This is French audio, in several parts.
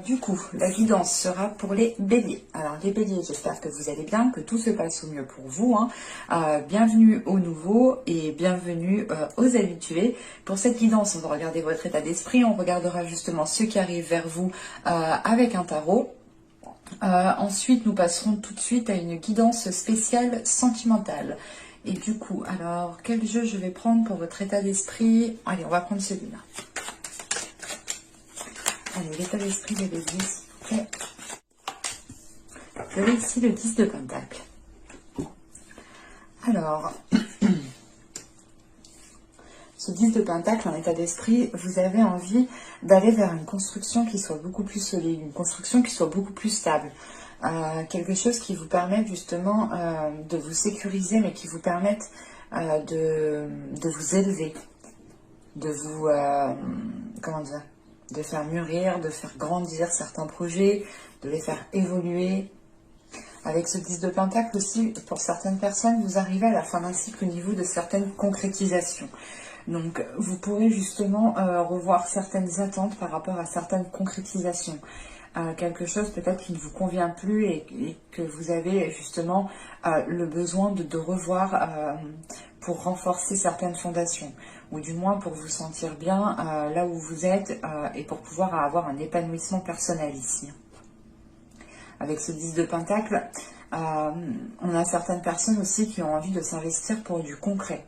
du coup, la guidance sera pour les béliers. Alors les béliers, j'espère que vous allez bien, que tout se passe au mieux pour vous. Bienvenue aux nouveaux et bienvenue aux habitués. Pour cette guidance, on va regarder votre état d'esprit. On regardera justement ceux qui arrivent vers vous avec un tarot. Ensuite, nous passerons tout de suite à une guidance spéciale sentimentale. Et du coup, alors, quel jeu je vais prendre pour votre état d'esprit? Allez, on va prendre celui-là. Allez, l'état d'esprit des béliers, s'il vous plaît. Vous avez ici le 10 de Pentacle. Alors, ce 10 de Pentacle en état d'esprit, vous avez envie d'aller vers une construction qui soit beaucoup plus solide, une construction qui soit beaucoup plus stable. Quelque chose qui vous permette justement de vous sécuriser, mais qui vous permette de vous élever, de vous, comment dire, de faire mûrir, de faire grandir certains projets, de les faire évoluer. Avec ce 10 de Pentacle aussi, pour certaines personnes, vous arrivez à la fin d'un cycle au niveau de certaines concrétisations. Donc, vous pourrez justement revoir certaines attentes par rapport à certaines concrétisations. Quelque chose peut-être qui ne vous convient plus et que vous avez justement le besoin de revoir pour renforcer certaines fondations. Ou du moins pour vous sentir bien là où vous êtes et pour pouvoir avoir un épanouissement personnel ici. Avec ce 10 de Pentacle, on a certaines personnes aussi qui ont envie de s'investir pour du concret.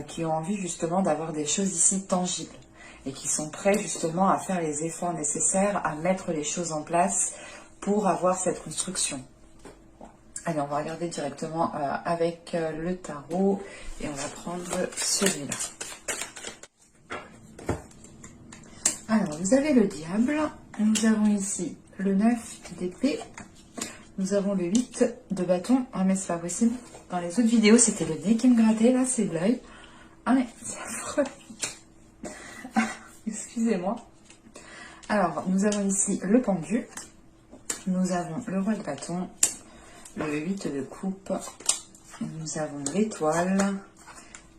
Qui ont envie justement d'avoir des choses ici tangibles et qui sont prêts justement à faire les efforts nécessaires, à mettre les choses en place pour avoir cette construction. Allez, on va regarder directement avec le tarot et on va prendre celui-là. Alors, vous avez le diable, nous avons ici le 9 d'épée, nous avons le 8 de bâton. Ah mais c'est pas possible. Dans les autres vidéos, c'était le nez qui me grattait, là c'est l'œil. Ah mais c'est affreux. Excusez-moi. Alors, nous avons ici le pendu. Nous avons le roi de bâton, le 8 de coupe. Nous avons l'étoile,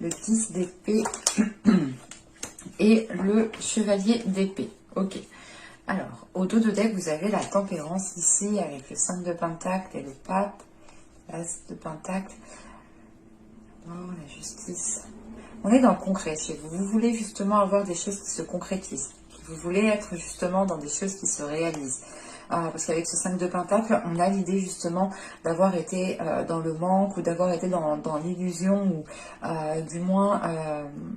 le 10 d'épée et le chevalier d'épée. Ok. Alors, au dos de deck, vous avez la tempérance ici avec le 5 de pentacle et le pape. L'as de pentacle. Oh, la justice. On est dans le concret chez vous. Vous voulez justement avoir des choses qui se concrétisent. Vous voulez être justement dans des choses qui se réalisent. Parce qu'avec ce 5 de Pentacle, on a l'idée justement d'avoir été dans le manque ou d'avoir été dans l'illusion ou du moins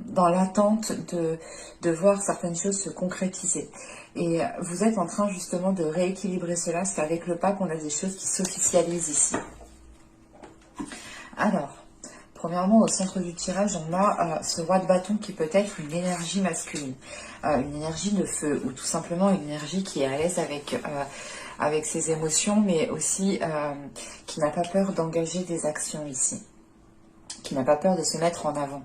dans l'attente de voir certaines choses se concrétiser. Et vous êtes en train justement de rééquilibrer cela, parce qu'avec le pape, on a des choses qui s'officialisent ici. Alors, premièrement, au centre du tirage, on a ce roi de bâton qui peut être une énergie masculine, une énergie de feu, ou tout simplement une énergie qui est à l'aise avec ses émotions, mais aussi qui n'a pas peur d'engager des actions ici, qui n'a pas peur de se mettre en avant.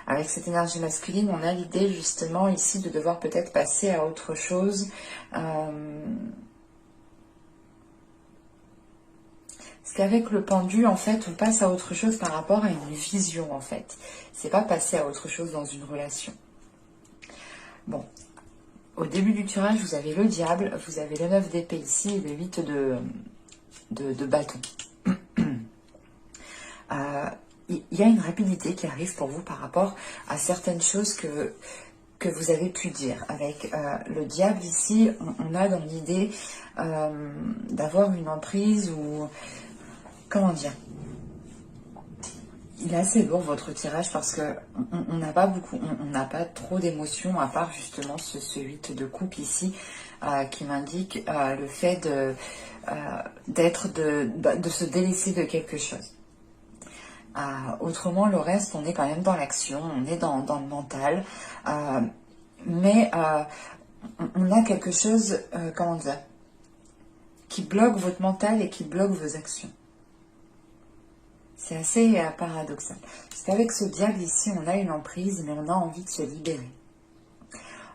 Avec cette énergie masculine, on a l'idée justement ici de devoir peut-être passer à autre chose. Parce qu'avec le pendu, en fait, on passe à autre chose par rapport à une vision, en fait. C'est pas passer à autre chose dans une relation. Bon, au début du tirage, vous avez le diable, vous avez le 9 d'épée ici et le 8 de bâton. Il y a une rapidité qui arrive pour vous par rapport à certaines choses que vous avez pu dire. Avec le diable ici, on a dans l'idée d'avoir une emprise ou... Comment dire? Il est assez lourd votre tirage parce que on n'a pas beaucoup, on n'a pas trop d'émotions à part justement ce 8 de coupe ici qui m'indique le fait de se délaisser de quelque chose. Autrement, le reste, on est quand même dans l'action, on est dans le mental, mais on a quelque chose, comment dire, qui bloque votre mental et qui bloque vos actions. C'est assez paradoxal. Parce qu'avec ce diable ici, on a une emprise, mais on a envie de se libérer.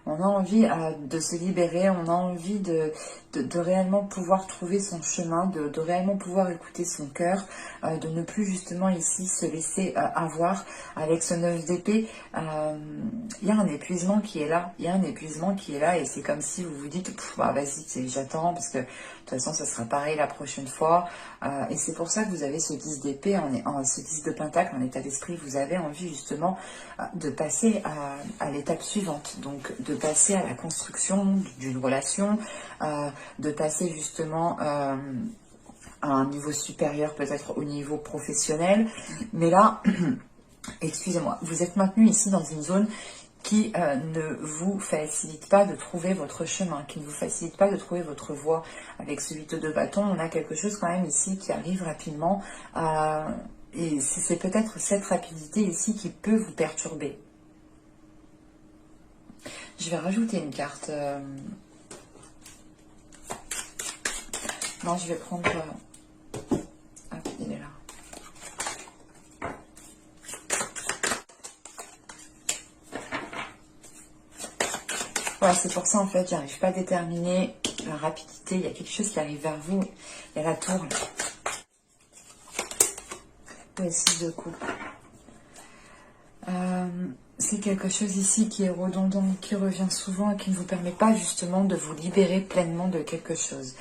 On a envie de se libérer, on a envie de réellement pouvoir trouver son chemin, de réellement pouvoir écouter son cœur, de ne plus justement ici se laisser avoir avec ce 9 d'épée. Il y a un épuisement qui est là, il y a un épuisement qui est là et c'est comme si vous vous dites bah, vas-y j'attends parce que de toute façon ça sera pareil la prochaine fois. Et c'est pour ça que vous avez ce 10 d'épée, ce 10 de pentacle en état d'esprit, vous avez envie justement de passer à l'étape suivante, donc de passer à la construction d'une relation, de passer justement à un niveau supérieur, peut-être au niveau professionnel. Mais là, excusez-moi, vous êtes maintenu ici dans une zone qui ne vous facilite pas de trouver votre chemin, qui ne vous facilite pas de trouver votre voie. Avec ce 8 de bâton, on a quelque chose quand même ici qui arrive rapidement. Et c'est peut-être cette rapidité ici qui peut vous perturber. Je vais rajouter une carte. Non, je vais prendre... Ah, il est là. Voilà, c'est pour ça en fait, j'arrive pas à déterminer la rapidité. Il y a quelque chose qui arrive vers vous. Il y a la tour. Le 6 de coupe. C'est quelque chose ici qui est redondant, qui revient souvent et qui ne vous permet pas justement de vous libérer pleinement de quelque chose.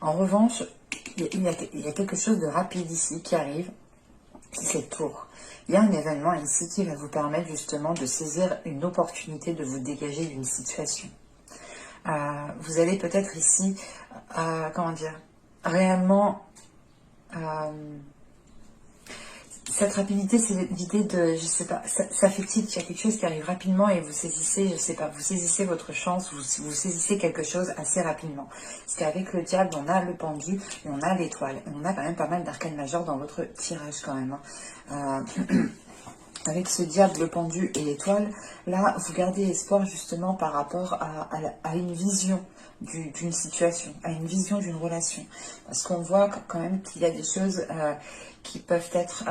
En revanche, il y a quelque chose de rapide ici qui arrive, c'est cette tour. Il y a un événement ici qui va vous permettre justement de saisir une opportunité de vous dégager d'une situation. Vous allez peut-être ici, comment dire, réellement... cette rapidité, c'est l'idée de, je sais pas, ça fait tilt, il y a quelque chose qui arrive rapidement et vous saisissez, je sais pas, vous saisissez votre chance, vous saisissez quelque chose assez rapidement. Parce qu'avec le diable, on a le pendu et on a l'étoile. On a quand même pas mal d'arcanes majeures dans votre tirage quand même. Avec ce diable, le pendu et l'étoile, là, vous gardez espoir justement par rapport à une vision d'une situation, à une vision d'une relation. Parce qu'on voit quand même qu'il y a des choses qui peuvent être...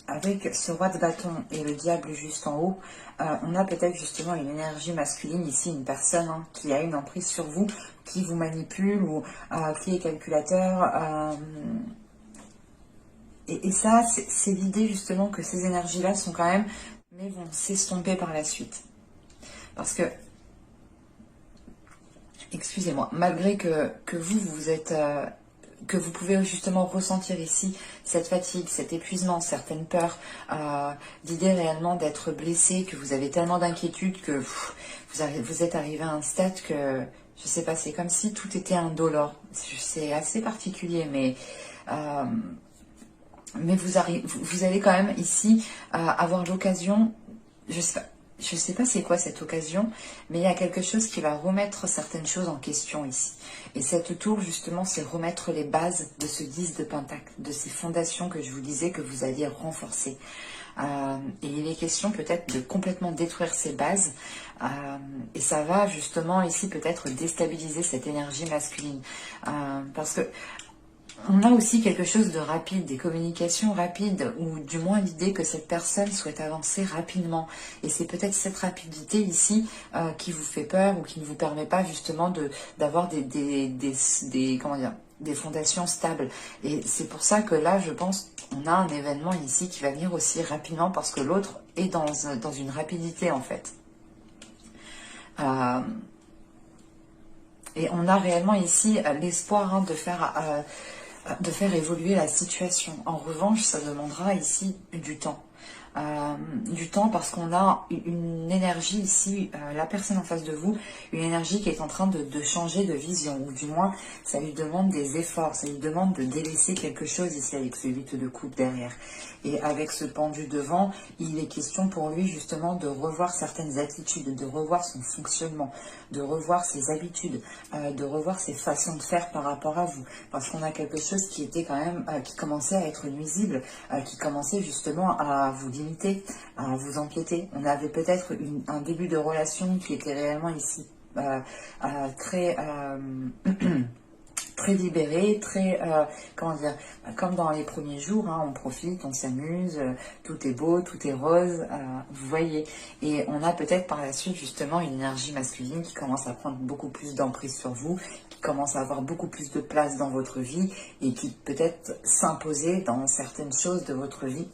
avec ce roi de bâton et le diable juste en haut, on a peut-être justement une énergie masculine ici, une personne qui a une emprise sur vous, qui vous manipule ou qui est calculateur... Et ça, c'est l'idée justement que ces énergies-là sont quand même, mais vont s'estomper par la suite. Parce que, excusez-moi, malgré que vous êtes, que vous pouvez justement ressentir ici cette fatigue, cet épuisement, certaines peurs, l'idée réellement d'être blessé, que vous avez tellement d'inquiétudes que vous êtes arrivé à un stade que, je sais pas, c'est comme si tout était indolore. C'est assez particulier, mais vous allez quand même ici avoir l'occasion, je sais pas c'est quoi cette occasion, mais il y a quelque chose qui va remettre certaines choses en question ici. Et cette tour, justement, c'est remettre les bases de ce 10 de pentacle, de ces fondations que je vous disais que vous alliez renforcer. Et il est question peut-être de complètement détruire ces bases. Et ça va justement ici peut-être déstabiliser cette énergie masculine. Parce que on a aussi quelque chose de rapide, des communications rapides, ou du moins l'idée que cette personne souhaite avancer rapidement. Et c'est peut-être cette rapidité ici qui vous fait peur ou qui ne vous permet pas justement d'avoir comment dire, des fondations stables. Et c'est pour ça que là, je pense, on a un événement ici qui va venir aussi rapidement parce que l'autre est dans une rapidité en fait. Et on a réellement ici l'espoir de faire évoluer la situation. En revanche, ça demandera ici du temps. Du temps parce qu'on a une énergie ici, la personne en face de vous, une énergie qui est en train de changer de vision, ou du moins ça lui demande des efforts, ça lui demande de délaisser quelque chose ici avec ce 8 de coupe derrière. Et avec ce pendu devant, il est question pour lui justement de revoir certaines attitudes, de revoir son fonctionnement, de revoir ses habitudes, de revoir ses façons de faire par rapport à vous. Parce qu'on a quelque chose qui était quand même, qui commençait à être nuisible, qui commençait justement à vous limiter, à vous empiéter. On avait peut-être un début de relation qui était réellement ici très très libéré, très, comment dire, comme dans les premiers jours, hein, on profite, on s'amuse, tout est beau, tout est rose, vous voyez. Et on a peut-être par la suite justement une énergie masculine qui commence à prendre beaucoup plus d'emprise sur vous, qui commence à avoir beaucoup plus de place dans votre vie et qui peut-être s'imposer dans certaines choses de votre vie.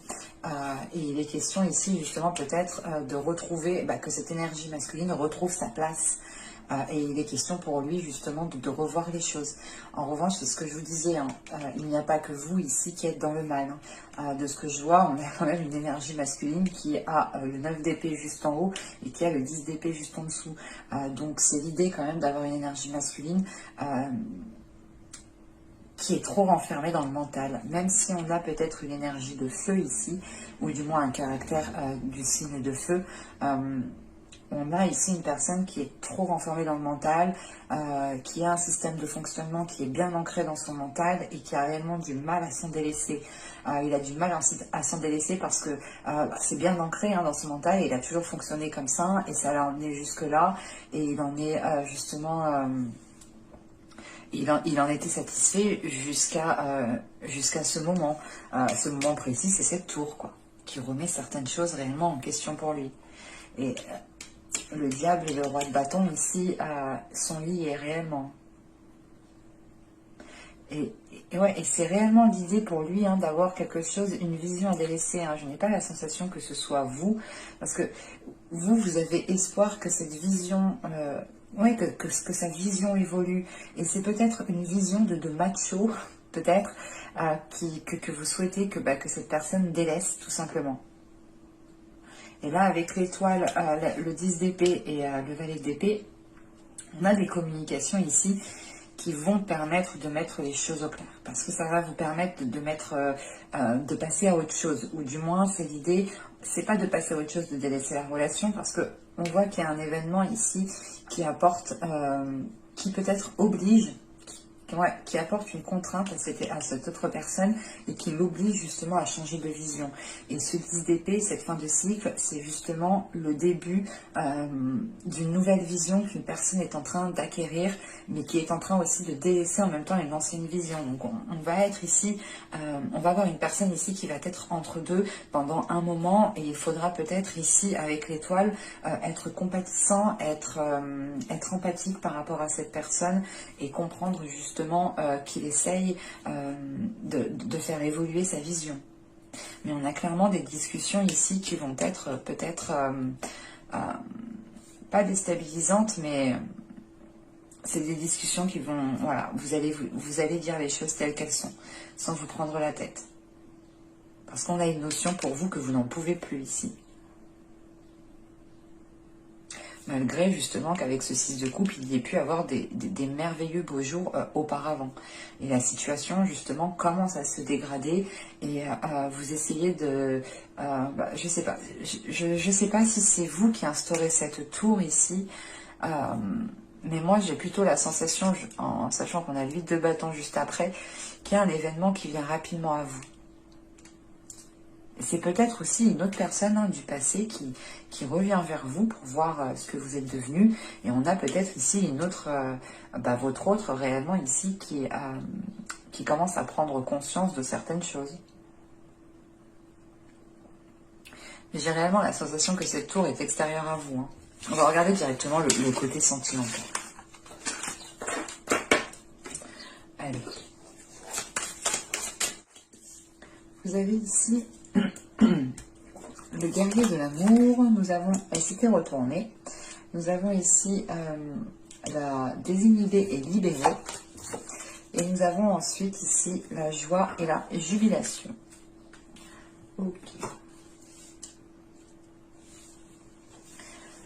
Et il est question ici justement peut-être de retrouver, que cette énergie masculine retrouve sa place. Et il est question pour lui justement de revoir les choses. En revanche, c'est ce que je vous disais, hein, il n'y a pas que vous ici qui êtes dans le mal. Hein. De ce que je vois, on a quand même une énergie masculine qui a le 9 d'épée juste en haut et qui a le 10 d'épée juste en dessous. Donc c'est l'idée quand même d'avoir une énergie masculine qui est trop renfermée dans le mental. Même si on a peut-être une énergie de feu ici, ou du moins un caractère du signe de feu, on a ici une personne qui est trop renfermée dans le mental, qui a un système de fonctionnement qui est bien ancré dans son mental et qui a réellement du mal à s'en délaisser. Il a du mal à s'en délaisser parce que c'est bien ancré dans son mental et il a toujours fonctionné comme ça et ça l'a emmené jusque-là et il en est justement... Il en était satisfait jusqu'à ce moment. Ce moment précis, c'est cette tour, quoi, qui remet certaines choses réellement en question pour lui. Et le diable et le roi de bâton, ici, sont liés réellement. Et c'est réellement l'idée pour lui d'avoir quelque chose, une vision à délaisser. Je n'ai pas la sensation que ce soit vous, parce que vous avez espoir que cette vision... que sa vision évolue. Et c'est peut-être une vision de macho, peut-être, que vous souhaitez que cette personne délaisse, tout simplement. Et là, avec l'étoile, le 10 d'épée et le valet d'épée, on a des communications ici qui vont permettre de mettre les choses au clair. Parce que ça va vous permettre de passer à autre chose. Ou du moins, c'est l'idée, c'est pas de passer à autre chose, de délaisser la relation, parce que on voit qu'il y a un événement ici qui apporte, qui peut-être oblige, qui apporte une contrainte à cette autre personne et qui l'oblige justement à changer de vision. Et ce 10 d'épée, cette fin de cycle, c'est justement le début d'une nouvelle vision qu'une personne est en train d'acquérir, mais qui est en train aussi de délaisser en même temps une ancienne vision. Donc on va être ici, on va avoir une personne ici qui va être entre deux pendant un moment, et il faudra peut-être ici, avec l'étoile, être compatissant, être empathique par rapport à cette personne et comprendre justement qu'il essaye de faire évoluer sa vision. Mais on a clairement des discussions ici qui vont être peut-être pas déstabilisantes, mais c'est des discussions qui vont... Voilà, vous allez dire les choses telles qu'elles sont, sans vous prendre la tête. Parce qu'on a une notion pour vous que vous n'en pouvez plus ici. Malgré justement qu'avec ce 6 de coupe, il y ait pu avoir des merveilleux beaux jours auparavant. Et la situation justement commence à se dégrader et vous essayez de... je sais pas, je sais pas si c'est vous qui instaurez cette tour ici, mais moi j'ai plutôt la sensation, en sachant qu'on a le 8 de bâton juste après, qu'il y a un événement qui vient rapidement à vous. C'est peut-être aussi une autre personne du passé qui revient vers vous pour voir ce que vous êtes devenu. Et on a peut-être ici une autre, votre autre réellement ici qui commence à prendre conscience de certaines choses. J'ai réellement la sensation que cette tour est extérieure à vous. On va regarder directement le côté sentimental. Allez. Vous avez ici... le guerrier de l'amour, nous avons la cité retournée, nous avons ici la désinhibée et libérée, et nous avons ensuite ici la joie et la jubilation. Ok.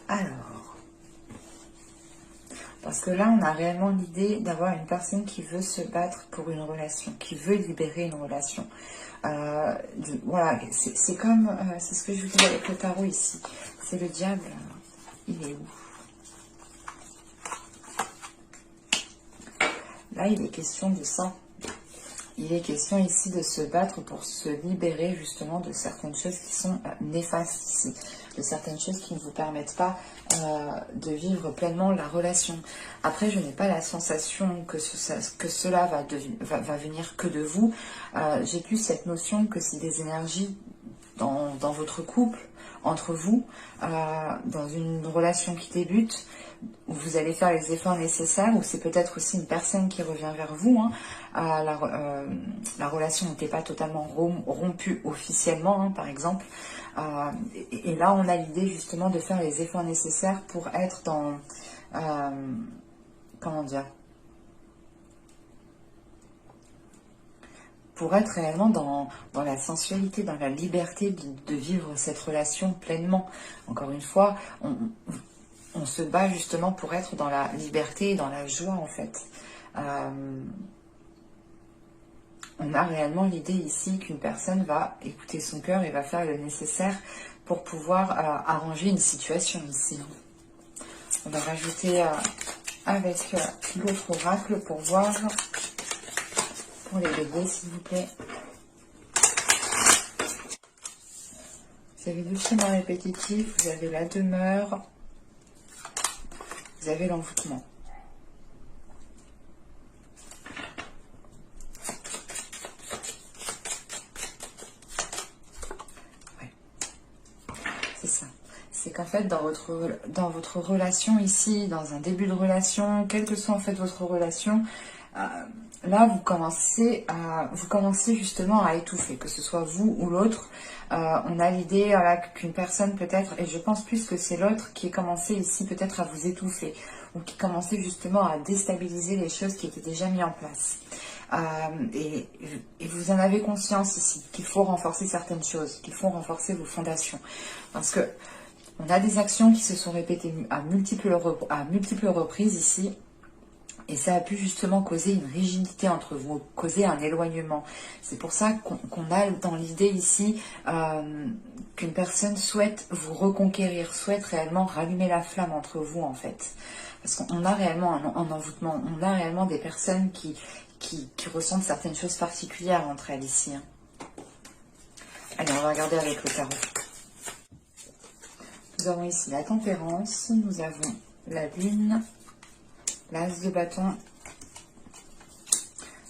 Alors, parce que là on a réellement l'idée d'avoir une personne qui veut se battre pour une relation, qui veut libérer une relation. Voilà, c'est comme, c'est ce que je vous dis avec le tarot ici, c'est le diable, il est où? Là il est question de ça, il est question ici de se battre pour se libérer justement de certaines choses qui sont néfastes ici. de certaines choses qui ne vous permettent pas de vivre pleinement la relation. Après, je n'ai pas la sensation que cela va venir que de vous. J'ai plus cette notion que c'est des énergies dans votre couple, entre vous, dans une relation qui débute, où vous allez faire les efforts nécessaires, ou c'est peut-être aussi une personne qui revient vers vous. Hein. La relation n'était pas totalement rompue officiellement, hein, par exemple. Et là, on a l'idée justement de faire les efforts nécessaires pour être dans... comment dire, pour être réellement dans la sensualité, dans la liberté de vivre cette relation pleinement. Encore une fois, on se bat justement pour être dans la liberté et dans la joie, en fait. On a réellement l'idée ici qu'une personne va écouter son cœur et va faire le nécessaire pour pouvoir arranger une situation ici. On va rajouter avec l'autre oracle pour voir... pour les bébés, s'il vous plaît. Vous avez deux schémas répétitifs, vous avez la demeure, vous avez l'envoûtement. Ouais. C'est ça. C'est qu'en fait, dans votre relation ici, dans un début de relation, quelle que soit en fait votre relation, là, vous commencez justement à étouffer, que ce soit vous ou l'autre. On a l'idée qu'une personne peut-être, et je pense plus que c'est l'autre qui est commencé ici peut-être à vous étouffer, ou qui commençait justement à déstabiliser les choses qui étaient déjà mises en place. Et vous en avez conscience ici, qu'il faut renforcer certaines choses, qu'il faut renforcer vos fondations. Parce que on a des actions qui se sont répétées à multiples reprises ici, et ça a pu justement causer une rigidité entre vous, causer un éloignement. C'est pour ça qu'on a dans l'idée ici qu'une personne souhaite vous reconquérir, souhaite réellement rallumer la flamme entre vous en fait. Parce qu'on a réellement un envoûtement, on a réellement des personnes qui ressentent certaines choses particulières entre elles ici. Hein. Allez, on va regarder avec le tarot. Nous avons ici la tempérance, nous avons la lune, l'as de bâton,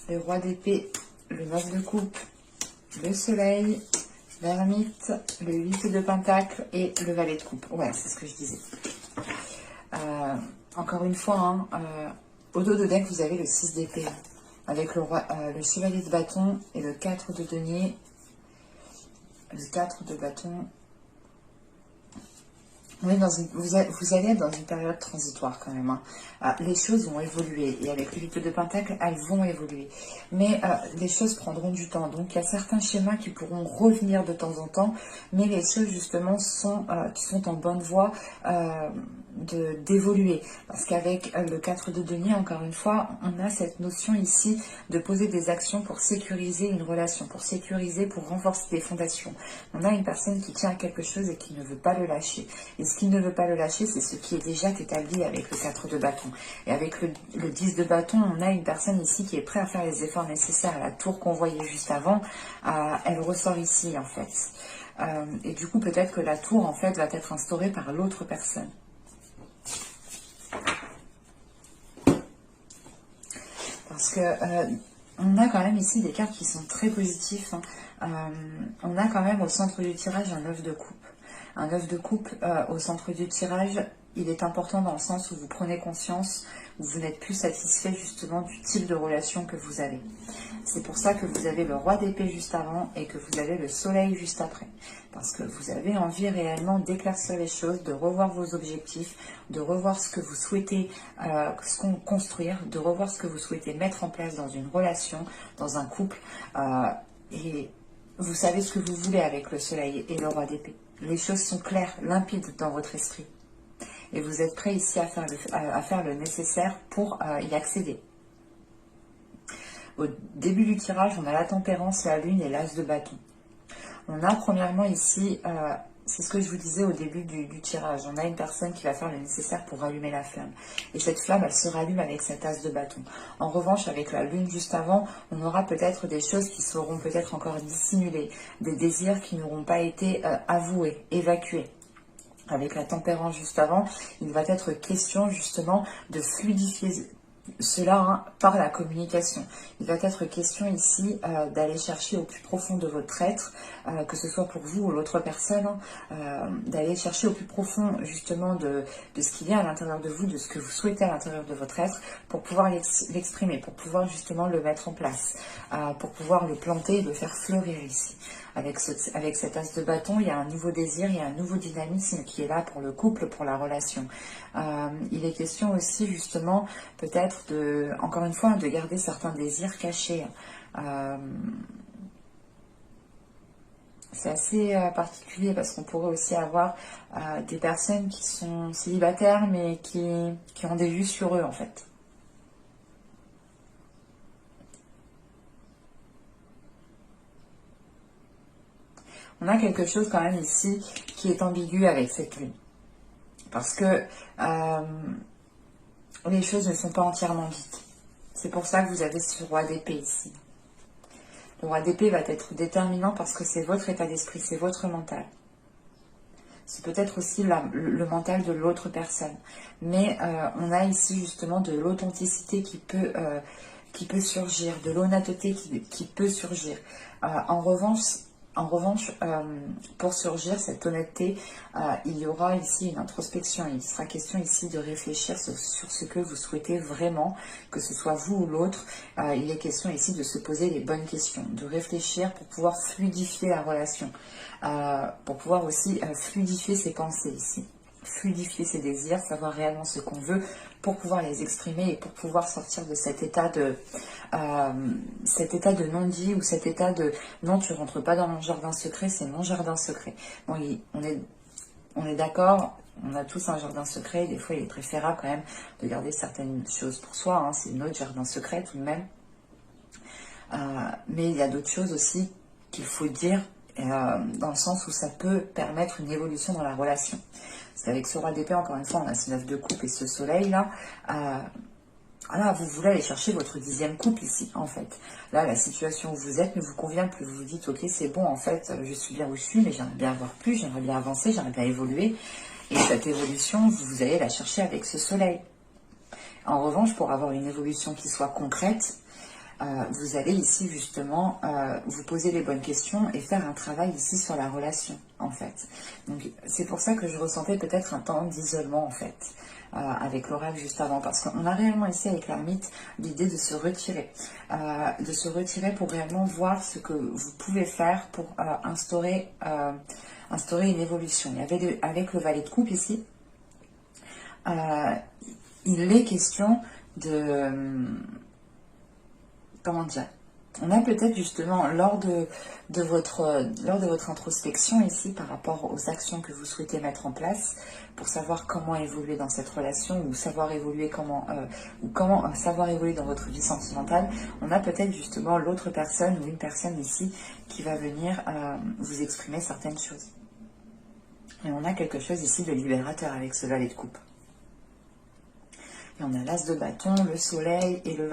le roi d'épée, le 9 de coupe, le soleil, l'ermite, le 8 de pentacle et le valet de coupe. Ouais, c'est ce que je disais. Encore une fois, hein, au dos de deck, vous avez le 6 d'épée, avec le chevalier de bâton et le 4 de denier, le 4 de bâton. Oui, vous allez être dans une période transitoire quand même. Hein. Les choses vont évoluer et avec le 8 de pentacle, elles vont évoluer. Mais les choses prendront du temps. Donc il y a certains schémas qui pourront revenir de temps en temps, mais les choses justement sont en bonne voie d'évoluer. Parce qu'avec le 4 de denier, encore une fois, on a cette notion ici de poser des actions pour sécuriser une relation, pour sécuriser, pour renforcer des fondations. On a une personne qui tient à quelque chose et qui ne veut pas le lâcher. Et ce qui ne veut pas le lâcher, c'est ce qui est déjà établi avec le 4 de bâton. Et avec le 10 de bâton, on a une personne ici qui est prête à faire les efforts nécessaires. La tour qu'on voyait juste avant, elle ressort ici en fait. Et du coup, peut-être que la tour en fait va être instaurée par l'autre personne. Parce que on a quand même ici des cartes qui sont très positifs. Hein. On a quand même au centre du tirage un 9 de coupe. Un 9 de coupe au centre du tirage, il est important dans le sens où vous prenez conscience, où vous n'êtes plus satisfait justement du type de relation que vous avez. C'est pour ça que vous avez le roi d'épée juste avant et que vous avez le soleil juste après. Parce que vous avez envie réellement d'éclaircir les choses, de revoir vos objectifs, de revoir ce que vous souhaitez construire, de revoir ce que vous souhaitez mettre en place dans une relation, dans un couple. Et vous savez ce que vous voulez avec le soleil et le roi d'épée. Les choses sont claires, limpides dans votre esprit. Et vous êtes prêt ici à faire le nécessaire pour y accéder. Au début du tirage, on a la tempérance, la lune et l'as de bâton. On a premièrement ici, c'est ce que je vous disais au début du tirage, on a une personne qui va faire le nécessaire pour rallumer la flamme. Et cette flamme, elle se rallume avec cet as de bâton. En revanche, avec la lune juste avant, on aura peut-être des choses qui seront peut-être encore dissimulées, des désirs qui n'auront pas été avoués, évacués. Avec la tempérance juste avant, il va être question justement de fluidifier cela par la communication. Il va être question ici d'aller chercher au plus profond de votre être, que ce soit pour vous ou l'autre personne, d'aller chercher au plus profond justement de ce qu'il y a à l'intérieur de vous, de ce que vous souhaitez à l'intérieur de votre être, pour pouvoir l'exprimer, pour pouvoir justement le mettre en place, pour pouvoir le planter et le faire fleurir ici. Avec cet as de bâton, il y a un nouveau désir, il y a un nouveau dynamisme qui est là pour le couple, pour la relation. Il est question aussi justement peut-être encore une fois, de garder certains désirs cachés. C'est assez particulier parce qu'on pourrait aussi avoir des personnes qui sont célibataires mais qui ont des vues sur eux en fait. On a quelque chose quand même ici qui est ambigu avec cette lune. Parce que les choses ne sont pas entièrement dites. C'est pour ça que vous avez ce roi d'épée ici. Le roi d'épée va être déterminant parce que c'est votre état d'esprit, c'est votre mental. C'est peut-être aussi le mental de l'autre personne. Mais on a ici justement de l'authenticité qui peut surgir, de l'honnêteté qui peut surgir. En revanche, pour surgir cette honnêteté, il y aura ici une introspection. Il sera question ici de réfléchir sur ce que vous souhaitez vraiment, que ce soit vous ou l'autre. Il est question ici de se poser les bonnes questions, de réfléchir pour pouvoir fluidifier la relation, pour pouvoir aussi fluidifier ses pensées ici, fluidifier ses désirs, savoir réellement ce qu'on veut pour pouvoir les exprimer et pour pouvoir sortir de cet état de non-dit ou cet état de non, tu rentres pas dans mon jardin secret, c'est mon jardin secret. Bon, on est d'accord, on a tous un jardin secret, des fois il est préférable quand même de garder certaines choses pour soi, hein, c'est notre jardin secret tout de même. Mais il y a d'autres choses aussi qu'il faut dire dans le sens où ça peut permettre une évolution dans la relation. C'est avec ce roi d'épée, encore une fois, on a ce 9 de coupe et ce soleil là. Voilà, vous voulez aller chercher votre 10e couple ici, en fait. Là, la situation où vous êtes ne vous convient plus. Vous vous dites, ok, c'est bon, en fait, je suis bien où je suis, mais j'aimerais bien avoir plus, j'aimerais bien avancer, j'aimerais bien évoluer. Et cette évolution, vous allez la chercher avec ce soleil. En revanche, pour avoir une évolution qui soit concrète, vous allez ici justement vous poser les bonnes questions et faire un travail ici sur la relation en fait. Donc c'est pour ça que je ressentais peut-être un temps d'isolement en fait avec l'oracle juste avant, parce qu'on a réellement ici avec l'ermite l'idée de se retirer pour réellement voir ce que vous pouvez faire pour instaurer une évolution. Il y avait avec le valet de coupe ici, il est question de comment dire, on a peut-être justement lors de votre introspection ici par rapport aux actions que vous souhaitez mettre en place pour savoir comment évoluer dans cette relation ou savoir évoluer comment savoir évoluer dans votre vie sentimentale, on a peut-être justement l'autre personne ou une personne ici qui va venir vous exprimer certaines choses. Et on a quelque chose ici de libérateur avec ce valet de coupe. Et on a l'as de bâton, le soleil et le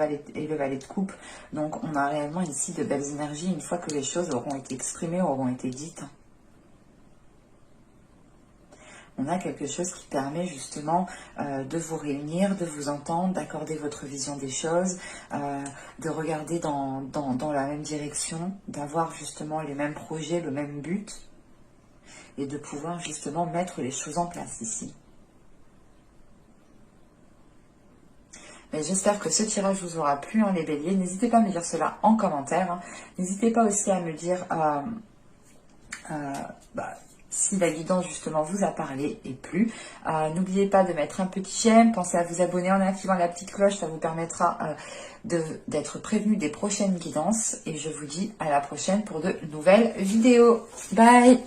valet de coupe. Donc on a réellement ici de belles énergies une fois que les choses auront été exprimées, auront été dites. On a quelque chose qui permet justement de vous réunir, de vous entendre, d'accorder votre vision des choses, de regarder dans la même direction, d'avoir justement les mêmes projets, le même but, et de pouvoir justement mettre les choses en place ici. Mais j'espère que ce tirage vous aura plu, hein, les béliers. N'hésitez pas à me dire cela en commentaire. Hein. N'hésitez pas aussi à me dire si la guidance justement vous a parlé et plu. N'oubliez pas de mettre un petit j'aime. Pensez à vous abonner en activant la petite cloche. Ça vous permettra d'être prévenu des prochaines guidances. Et je vous dis à la prochaine pour de nouvelles vidéos. Bye!